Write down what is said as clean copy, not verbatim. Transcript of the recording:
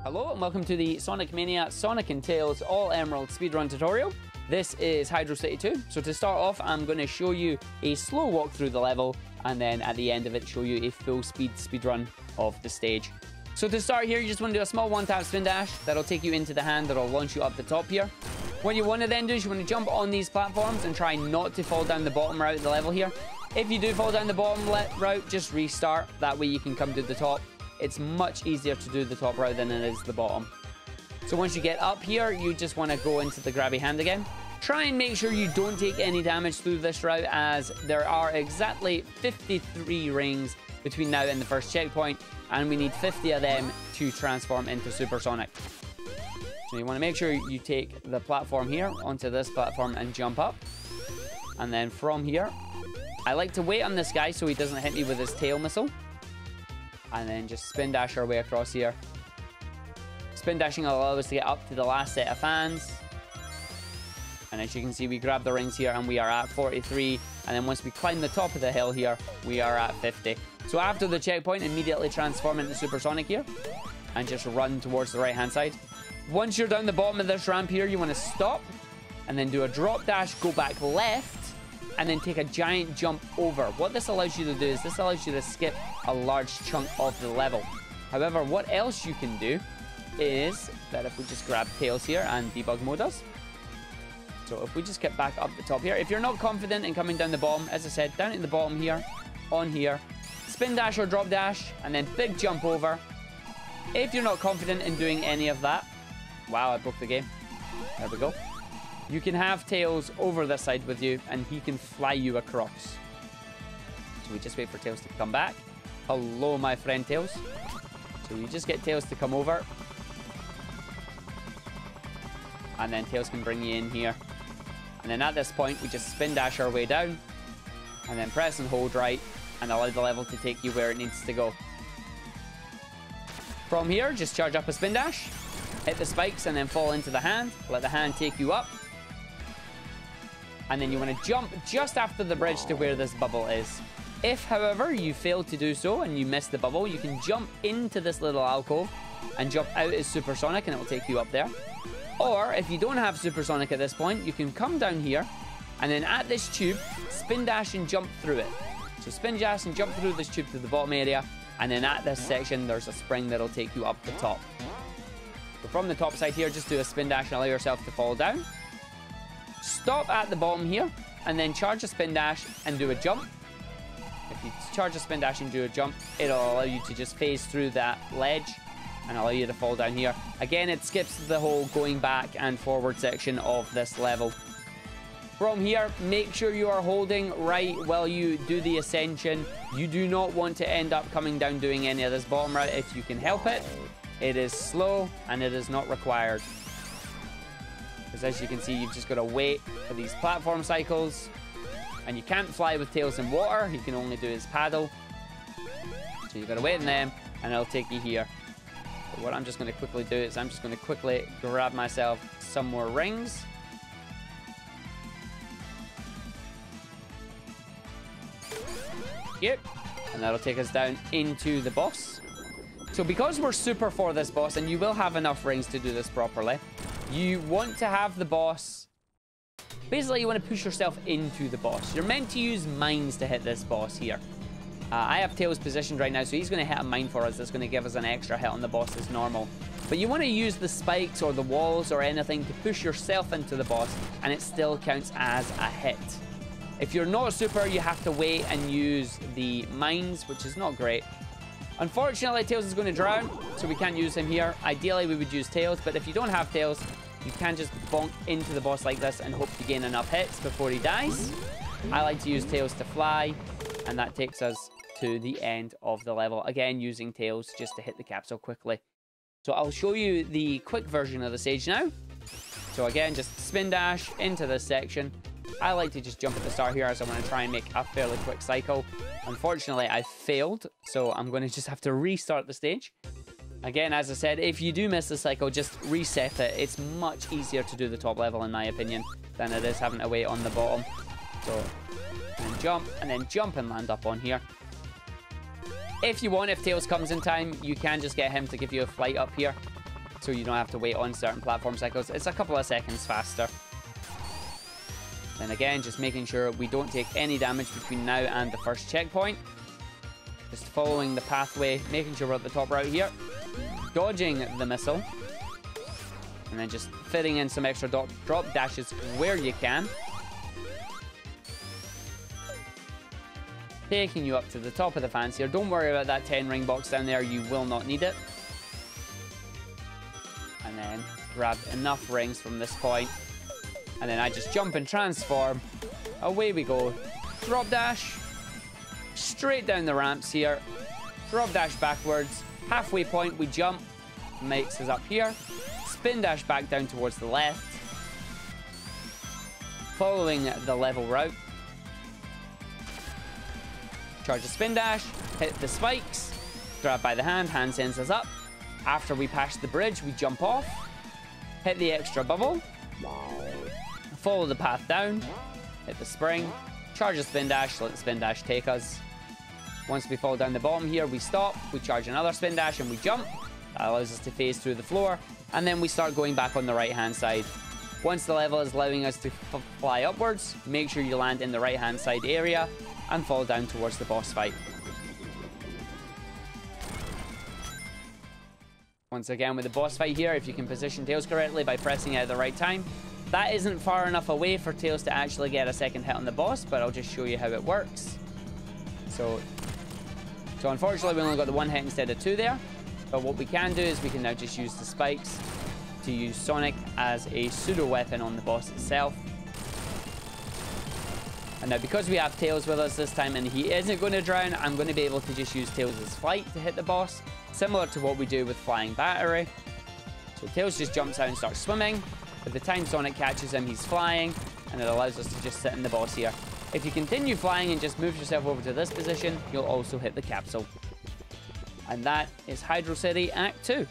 Hello and welcome to the Sonic Mania Sonic and Tails All Emerald Speedrun tutorial. This is Hydrocity 2. So to start off, I'm going to show you a slow walk through the level, and then at the end of it, show you a full speedrun of the stage. So to start here, you just want to do a small one-tap spin dash. That'll take you into the hand that'll launch you up the top here. What you want to then do is you want to jump on these platforms and try not to fall down the bottom route of the level here. If you do fall down the bottom route, just restart. That way you can come to the top. It's much easier to do the top route than it is the bottom. So once you get up here, you just want to go into the grabby hand again. Try and make sure you don't take any damage through this route, as there are exactly 53 rings between now and the first checkpoint, and we need 50 of them to transform into Supersonic. So you want to make sure you take the platform here onto this platform and jump up. And then from here, I like to wait on this guy so he doesn't hit me with his tail missile. And then just spin dash our way across here. Spin dashing will allow us to get up to the last set of fans. And as you can see, we grab the rings here and we are at 43. And then once we climb the top of the hill here, we are at 50. So after the checkpoint, immediately transform into Supersonic here. And just run towards the right-hand side. Once you're down the bottom of this ramp here, you want to stop. And then do a drop dash, go back left. And then take a giant jump over. What this allows you to do is this allows you to skip a large chunk of the level. However, what else you can do is that if we just grab Tails here and debug mode us. So if we just get back up the top here, if you're not confident in coming down the bottom, as I said, down at the bottom here, on here, spin dash or drop dash, and then big jump over. If you're not confident in doing any of that, wow, I broke the game. There we go. You can have Tails over this side with you, and he can fly you across. So we just wait for Tails to come back. Hello, my friend Tails. So you just get Tails to come over. And then Tails can bring you in here. And then at this point, we just spin dash our way down. And then press and hold right, and allow the level to take you where it needs to go. From here, just charge up a spin dash. Hit the spikes and then fall into the hand. Let the hand take you up. And then you want to jump just after the bridge to where this bubble is. If, however, you fail to do so and you miss the bubble, you can jump into this little alcove and jump out as Supersonic, and it will take you up there. Or, if you don't have Supersonic at this point, you can come down here, and then at this tube, spin dash and jump through it. So spin dash and jump through this tube to the bottom area, and then at this section, there's a spring that'll take you up the top. So from the top side here, just do a spin dash and allow yourself to fall down. Stop at the bottom here, and then charge a spin dash and do a jump. If you charge a spin dash and do a jump, it'll allow you to just phase through that ledge and allow you to fall down here. Again, it skips the whole going back and forward section of this level. From here, make sure you are holding right while you do the ascension. You do not want to end up coming down doing any of this bottom route if you can help it. It is slow and it is not required. Because as you can see, you've just got to wait for these platform cycles. And you can't fly with Tails in water. He can only do his paddle. So you've got to wait on them, and it'll take you here. But what I'm just going to quickly do is I'm just going to quickly grab myself some more rings. Yep. And that'll take us down into the boss. So because we're super for this boss, and you will have enough rings to do this properly, you want to have the boss... Basically, you want to push yourself into the boss. You're meant to use mines to hit this boss here. I have Tails positioned right now, so he's going to hit a mine for us. That's going to give us an extra hit on the boss as normal. But you want to use the spikes or the walls or anything to push yourself into the boss, and it still counts as a hit. If you're not super, you have to wait and use the mines, which is not great. Unfortunately, Tails is going to drown, so we can't use him here. Ideally, we would use Tails, but if you don't have Tails, you can just bonk into the boss like this and hope to gain enough hits before he dies. I like to use Tails to fly, and that takes us to the end of the level. Again, using Tails just to hit the capsule quickly. So I'll show you the quick version of the stage now. So again, just spin dash into this section. I like to just jump at the start here as I want to try and make a fairly quick cycle. Unfortunately, I failed, so I'm going to just have to restart the stage. Again, as I said, if you do miss the cycle, just reset it. It's much easier to do the top level, in my opinion, than it is having to wait on the bottom. So, and then jump and land up on here. If you want, if Tails comes in time, you can just get him to give you a flight up here. so you don't have to wait on certain platform cycles. It's a couple of seconds faster. Then again, just making sure we don't take any damage between now and the first checkpoint. Just following the pathway, making sure we're at the top right here. Dodging the missile. And then just fitting in some extra drop dashes where you can. Taking you up to the top of the fancier. Don't worry about that 10 ring box down there. You will not need it. And then grab enough rings from this point. And then I just jump and transform. Away we go. Drop dash. Straight down the ramps here. Drop dash backwards. Halfway point we jump. Makes us up here. Spin dash back down towards the left. Following the level route. Charge a spin dash. Hit the spikes. Grab by the hand. Hand sends us up. After we pass the bridge, we jump off. Hit the extra bubble. Follow the path down. Hit the spring. Charge a spin dash. Let the spin dash take us. Once we fall down the bottom here, we stop. We charge another spin dash and we jump. That allows us to phase through the floor. And then we start going back on the right-hand side. Once the level is allowing us to fly upwards, make sure you land in the right-hand side area and fall down towards the boss fight. Once again, with the boss fight here, if you can position Tails correctly by pressing it at the right time, that isn't far enough away for Tails to actually get a second hit on the boss, but I'll just show you how it works. So unfortunately, we only got the one hit instead of two there. But what we can do is we can now just use the spikes to use Sonic as a pseudo weapon on the boss itself. And now because we have Tails with us this time and he isn't going to drown, I'm going to be able to just use Tails' flight to hit the boss, similar to what we do with Flying Battery. So Tails just jumps out and starts swimming. By the time Sonic catches him, he's flying, and it allows us to just sit in the boss here. If you continue flying and just move yourself over to this position, you'll also hit the capsule. And that is Hydrocity Act 2.